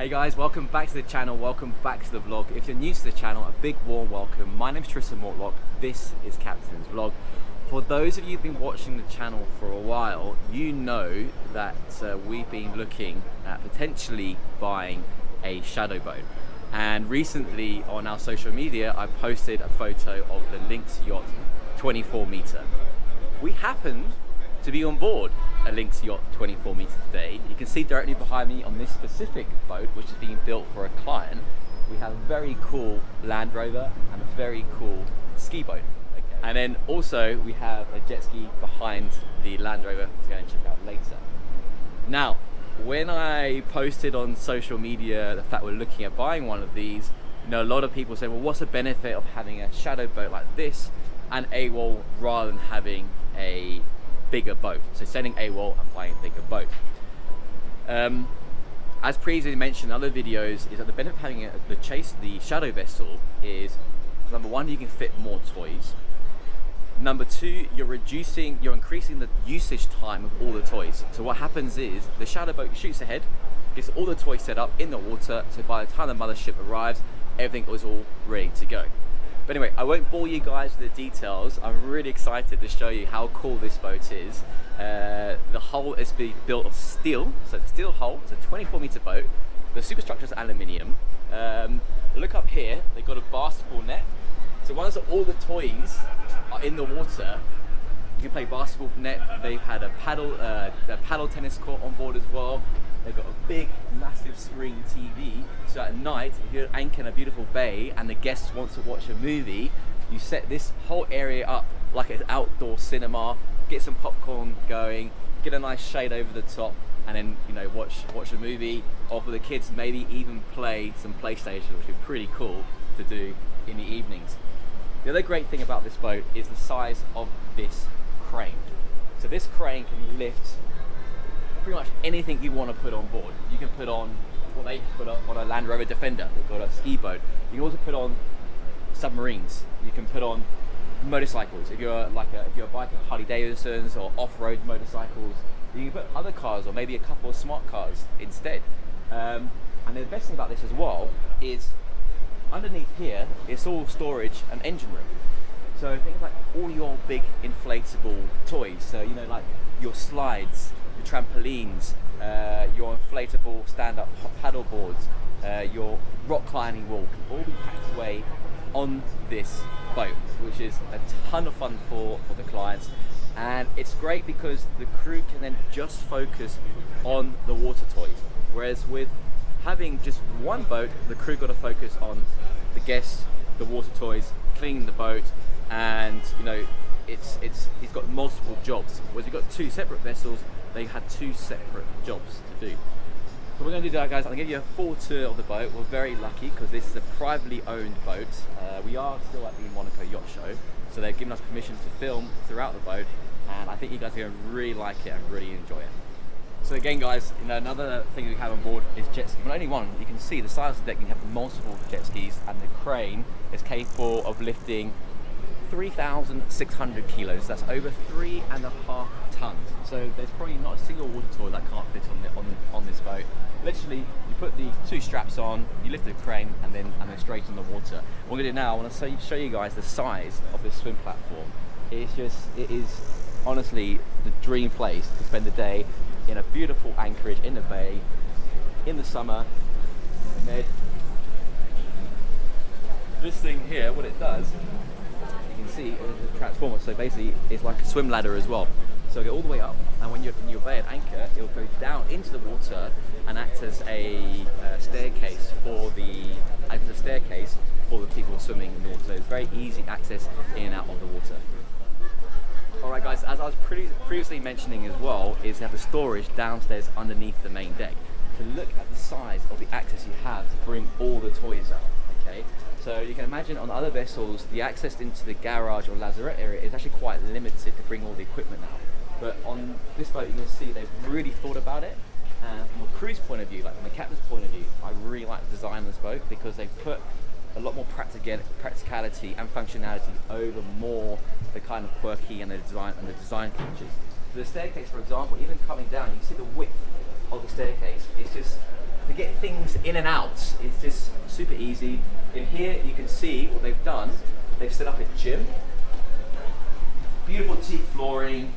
Hey guys, welcome back to the channel, welcome back to the vlog. If you're new to the channel, a big warm welcome. My name is Tristan Mortlock, this is Captain's Vlog. For those of you who've been watching the channel for a while, you know that we've been looking at potentially buying a shadow boat. And recently on our social media, I posted a photo of the Lynx yacht 24 meter. We happen to be on board a Lynx yacht 24 meter today. You can see directly behind me on this specific boat, which is being built for a client, we have a very cool Land Rover and a very cool ski boat. Okay. And then also we have a jet ski behind the Land Rover to go and check out later. Now, when I posted on social media the fact we're looking at buying one of these, you know, a lot of people say, well, what's the benefit of having a shadow boat like this and AWOL rather than having a bigger boat? So selling AWOL and buying a bigger boat. As previously mentioned in other videos, is that the benefit of having the shadow vessel is, number one, you can fit more toys. Number two, you're increasing the usage time of all the toys. So what happens is the shadow boat shoots ahead, gets all the toys set up in the water, so by the time the mothership arrives, everything was all ready to go. But anyway, I won't bore you guys with the details. I'm really excited to show you how cool this boat is. The hull is being built of steel, so it's a steel hull. It's a 24 meter boat. The superstructure is aluminium. Look up here, they've got a basketball net. So once all the toys are in the water, you can play basketball net. They've had a paddle tennis court on board as well. They've got a big, massive screen TV, so at night, if you're anchored in a beautiful bay and the guests want to watch a movie, you set this whole area up like an outdoor cinema, get some popcorn going, get a nice shade over the top, and then, you know, watch a movie, or for the kids, maybe even play some PlayStation, which would be pretty cool to do in the evenings. The other great thing about this boat is the size of this crane. So this crane can lift pretty much anything you want to put on board. You can put on what they put up on a Land Rover Defender. They've got a ski boat. You can also put on submarines. You can put on motorcycles. If you're biking Harley Davidsons or off-road motorcycles, you can put other cars or maybe a couple of smart cars instead. And the best thing about this as well is underneath here, it's all storage and engine room. So things like all your big inflatable toys. So, you know, like your slides, your trampolines, your inflatable stand-up paddle boards, your rock climbing wall can all be packed away on this boat, which is a ton of fun for the clients. And it's great because the crew can then just focus on the water toys. Whereas with having just one boat, the crew got to focus on the guests, the water toys, cleaning the boat, and you know, it's got multiple jobs. Whereas you've got two separate vessels, they had two separate jobs to do. So we're going to do that, guys. I'll give you a full tour of the boat. We're very lucky because this is a privately owned boat. We are still at the Monaco Yacht Show, so they've given us permission to film throughout the boat, and I think you guys are going to really like it and really enjoy it. So again, guys, you know, another thing we have on board is jet ski. But only one. You can see the size of the deck. You have multiple jet skis, and the crane is capable of lifting 3,600 kilos. That's over 3.5 tons. So there's probably not a single water toy that can't fit on this boat. Literally, you put the two straps on, you lift the crane, and then straight in the water. What we're gonna do now, I want to show you guys the size of this swim platform. It is honestly the dream place to spend the day in a beautiful anchorage in the bay in the summer. And this thing here, what it does, you can see it's a transformer. So basically, it's like a swim ladder as well. So go all the way up, and when you're in your bay at anchor, it'll go down into the water and act as a staircase for the people swimming in the water. So it's very easy access in and out of the water. Alright guys, as I was previously mentioning as well, is they have the storage downstairs underneath the main deck. So look at the size of the access you have to bring all the toys out, okay? So you can imagine on other vessels, the access into the garage or lazarette area is actually quite limited to bring all the equipment out. But on this boat, you can see they've really thought about it. And from a crew's point of view, like from the captain's point of view, I really like the design of this boat because they've put a lot more practicality and functionality over more the kind of quirky and the design features. So the staircase, for example, even coming down, you can see the width of the staircase. It's just to get things in and out, it's just super easy. In here, you can see what they've done. They've set up a gym. Beautiful teak flooring,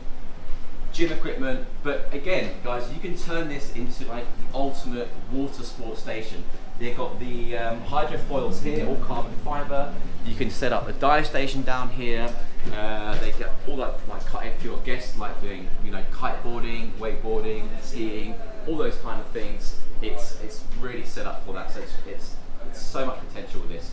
gym equipment, but again, guys, you can turn this into like the ultimate water sports station. They've got the hydrofoils here, all carbon fiber. You can set up a dive station down here. They get all that, like if your guests like doing, you know, kiteboarding, wakeboarding, skiing, all those kind of things. It's really set up for that. So it's so much potential with this.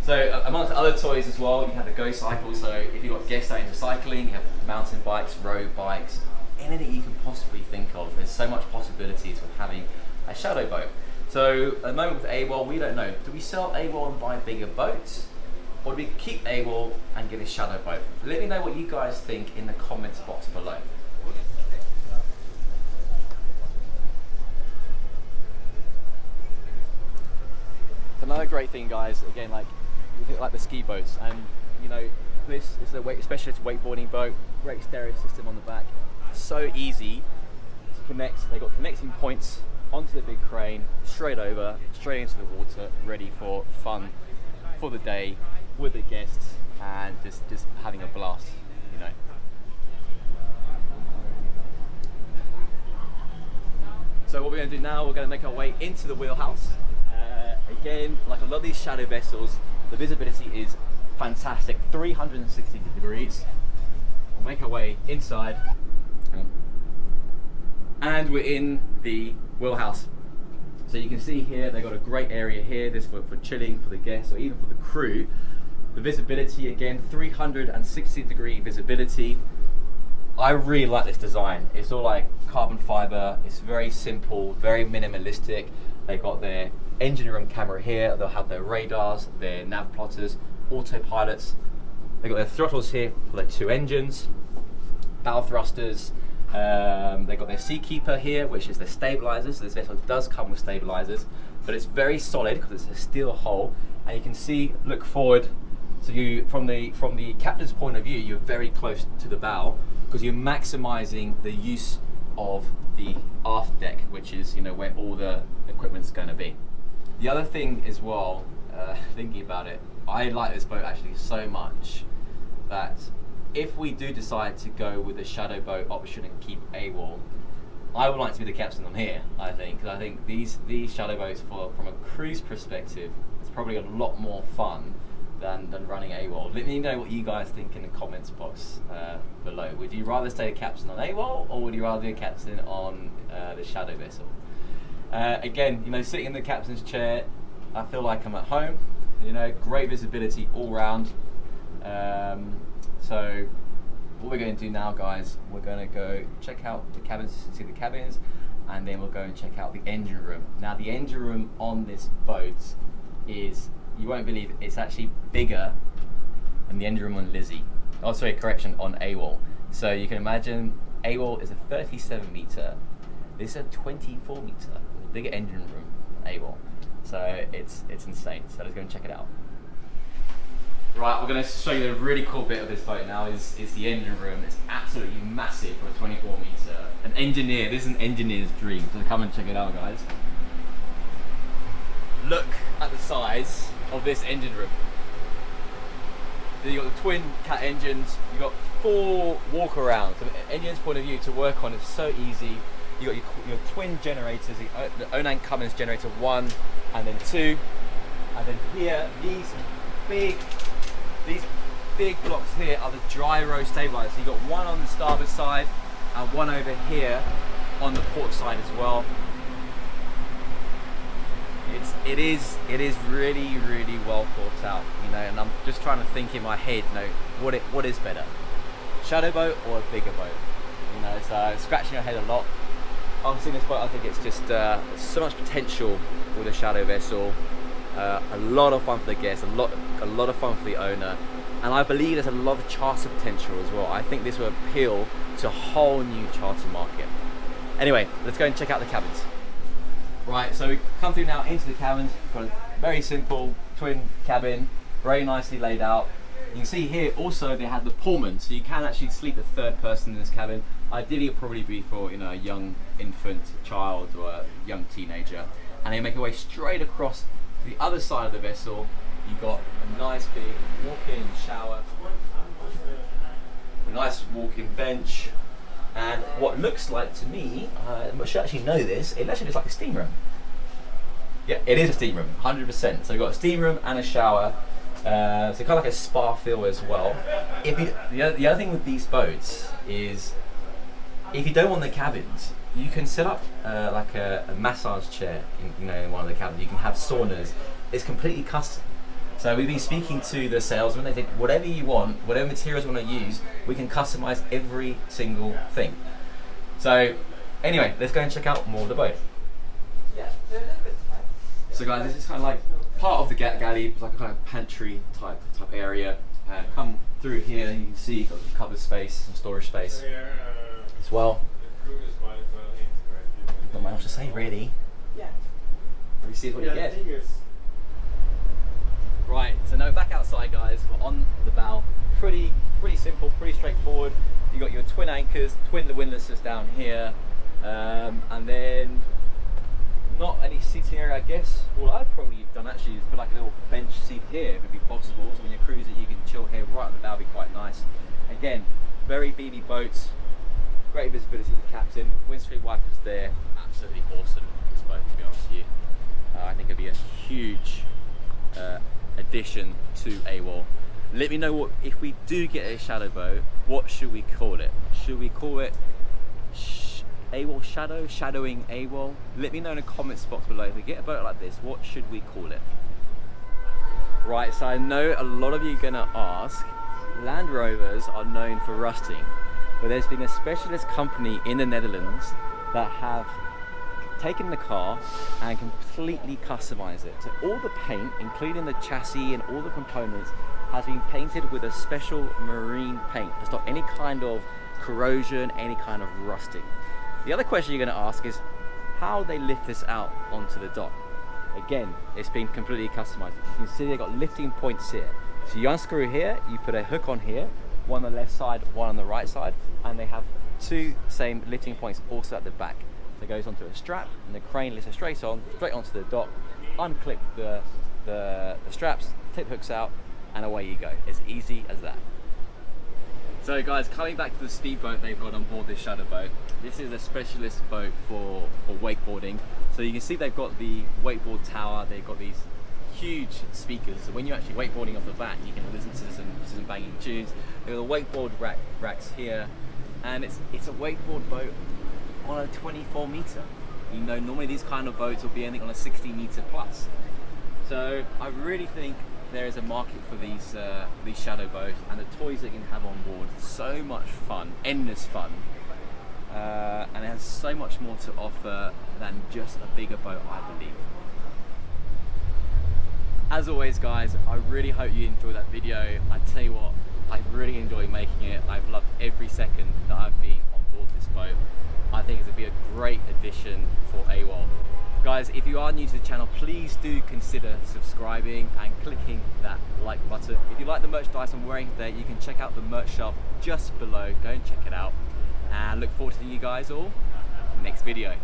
So amongst other toys as well, you have the Go Cycle. So if you've got guests out into cycling, you have mountain bikes, road bikes, anything you can possibly think of. There's so much possibilities with having a shadow boat. So at the moment with AWOL, we don't know. Do we sell AWOL and buy bigger boats? Or do we keep AWOL and get a shadow boat? Let me know what you guys think in the comments box below. Another great thing, guys, again, like the ski boats, and you know, this is a specialist wakeboarding boat, great stereo system on the back, so easy to connect. They've got connecting points onto the big crane, straight over, straight into the water, ready for fun for the day with the guests, and just having a blast, you know. So what we're going to do now, we're going to make our way into the wheelhouse. Again, like a lot of these shadow vessels, the visibility is fantastic, 360 degrees. We'll make our way inside, and we're in the wheelhouse. So you can see here, they've got a great area here, this for chilling for the guests or even for the crew. The visibility, again, 360 degree visibility. I really like this design. It's all like carbon fiber, it's very simple, very minimalistic. They've got their engine room camera here, they'll have their radars, their nav plotters, autopilots. They've got their throttles here for their 2 engines, bow thrusters. They've got their Seakeeper here, which is their stabilizers. So this vessel does come with stabilizers, but it's very solid because it's a steel hull. And you can see, look forward, so you from the captain's point of view, you're very close to the bow because you're maximizing the use of the aft deck, which is, you know, where all the equipment's going to be. The other thing as well, thinking about it, I like this boat actually so much that if we do decide to go with the shadow boat option and keep AWOL, I would like to be the captain on here, I think, because I think these shadow boats, from a cruise perspective, it's probably a lot more fun than running AWOL. Let me know what you guys think in the comments box below. Would you rather stay a captain on AWOL, or would you rather be a captain on the shadow vessel? Again, you know, sitting in the captain's chair, I feel like I'm at home. You know, great visibility all round. So what we're going to do now, guys, we're going to go check out the cabins, see the cabins, and then we'll go and check out the engine room. Now, the engine room on this boat is, you won't believe it, it's actually bigger than the engine room on Lizzie. Oh, sorry, correction, on AWOL. So you can imagine AWOL is a 37 meter. This is a 24 meter, bigger engine room than AWOL. So it's insane. So let's go and check it out. Right, we're going to show you the really cool bit of this boat now is the engine room. It's absolutely massive for a 24 meter. An engineer, this is an engineer's dream. So come and check it out, guys. Look at the size of this engine room. So you've got the twin cat engines, you've got 4 walk-arounds. From an engineer's point of view, to work on it's so easy. You've got your twin generators, the Onan Cummins generator 1 and then 2. And then here, these big blocks here are the gyro stabilizers. So you've got one on the starboard side and one over here on the port side as well. It is really well thought out, you know, and I'm just trying to think in my head, you know, what is better, shadow boat or a bigger boat, you know? So scratching your head a lot. Obviously, this boat, I think it's just so much potential with a shadow vessel. A lot of fun for the guests, a lot of fun for the owner, and I believe there's a lot of charter potential as well. I think this will appeal to a whole new charter market. Anyway, let's go and check out the cabins. Right, so we come through now into the cabins. We've got a very simple twin cabin, very nicely laid out. You can see here also they have the Pullman, so you can actually sleep a third person in this cabin. Ideally, it'll probably be for, you know, a young infant, child, or a young teenager. and then make your way straight across to the other side of the vessel. You've got a nice big walk-in shower, a nice walk-in bench, and what looks like to me, I should actually know this, it actually looks like a steam room. Yeah, it is a steam room, 100%. So you've got a steam room and a shower, so kind of like a spa feel as well. The other thing with these boats is, if you don't want the cabins, you can set up like a massage chair in one of the cabins. You can have saunas. It's completely custom. So we've been speaking to the salesman. They think whatever you want, whatever materials you want to use, we can customize every single thing. So anyway, let's go and check out more of the boat. Yeah, they're a little bit tight. So guys, this is kind of like part of the galley. It's like a kind of pantry type area. Come through here, and you can see you've got some cupboard space, some storage space as well. Not much to say really. Yeah. We see what you get. Right, so now back outside, guys. We're on the bow. Pretty simple, pretty straightforward. You got your twin anchors, twin windlasses down here, and then not any seating area, I guess. Well, I'd probably have done actually is put like a little bench seat here if it'd be possible. So when you're cruising, you can chill here right on the bow. Be quite nice. Again, very beamy boats. Great visibility to the captain. Windscreen wipers there. Absolutely awesome this boat, to be honest with you. I think it'd be a huge addition to AWOL. Let me know what, if we do get a shadow boat, what should we call it? Should we call it AWOL Shadow? Shadowing AWOL? Let me know in the comments box below. If we get a boat like this, what should we call it? Right, so I know a lot of you are gonna ask, Land Rovers are known for rusting, but there's been a specialist company in the Netherlands that have taken the car and completely customized it. So all the paint, including the chassis and all the components, has been painted with a special marine paint to stop any kind of corrosion, any kind of rusting. The other question you're going to ask is how they lift this out onto the dock. Again, it's been completely customized. You can see they've got lifting points here. So you unscrew here, you put a hook on here, one on the left side, one on the right side, and they have two same lifting points also at the back. So it goes onto a strap, and the crane lifts it straight onto the dock, unclip the straps, take the hooks out, and away you go. As easy as that. So guys, coming back to the speedboat they've got on board this shadow boat, this is a specialist boat for wakeboarding. So you can see they've got the wakeboard tower, they've got these huge speakers, so when you're actually wakeboarding off the back, you can listen to some banging tunes. They've got the wakeboard racks here, and it's a wakeboard boat on a 24 meter. You know, normally these kind of boats will be anything on a 60 meter plus. So I really think there is a market for these shadow boats, and the toys that you can have on board. So much fun, endless fun, and it has so much more to offer than just a bigger boat, I believe. As always, guys, I really hope you enjoyed that video. I tell you what, I really enjoyed making it. I've loved every second that I've been on board this boat. I think it's going to be a great addition for AWOL. Guys, if you are new to the channel, please do consider subscribing and clicking that like button. If you like the merchandise I'm wearing today, you can check out the merch shelf just below. Go and check it out. And look forward to seeing you guys all next video.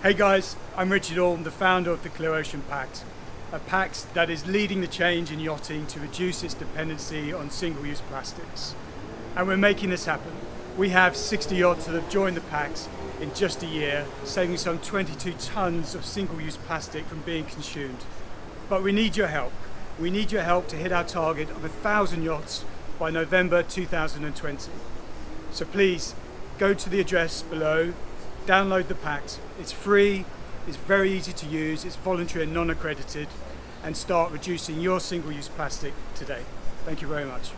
Hey guys, I'm Richard Orme, the founder of the Clear Ocean Pact. A pact that is leading the change in yachting to reduce its dependency on single-use plastics. And we're making this happen. We have 60 yachts that have joined the pact in just a year, saving some 22 tons of single-use plastic from being consumed. But we need your help. We need your help to hit our target of 1,000 yachts by November 2020. So please, go to the address below, download the pact. It's free, it's very easy to use, it's voluntary and non-accredited, and start reducing your single-use plastic today. Thank you very much.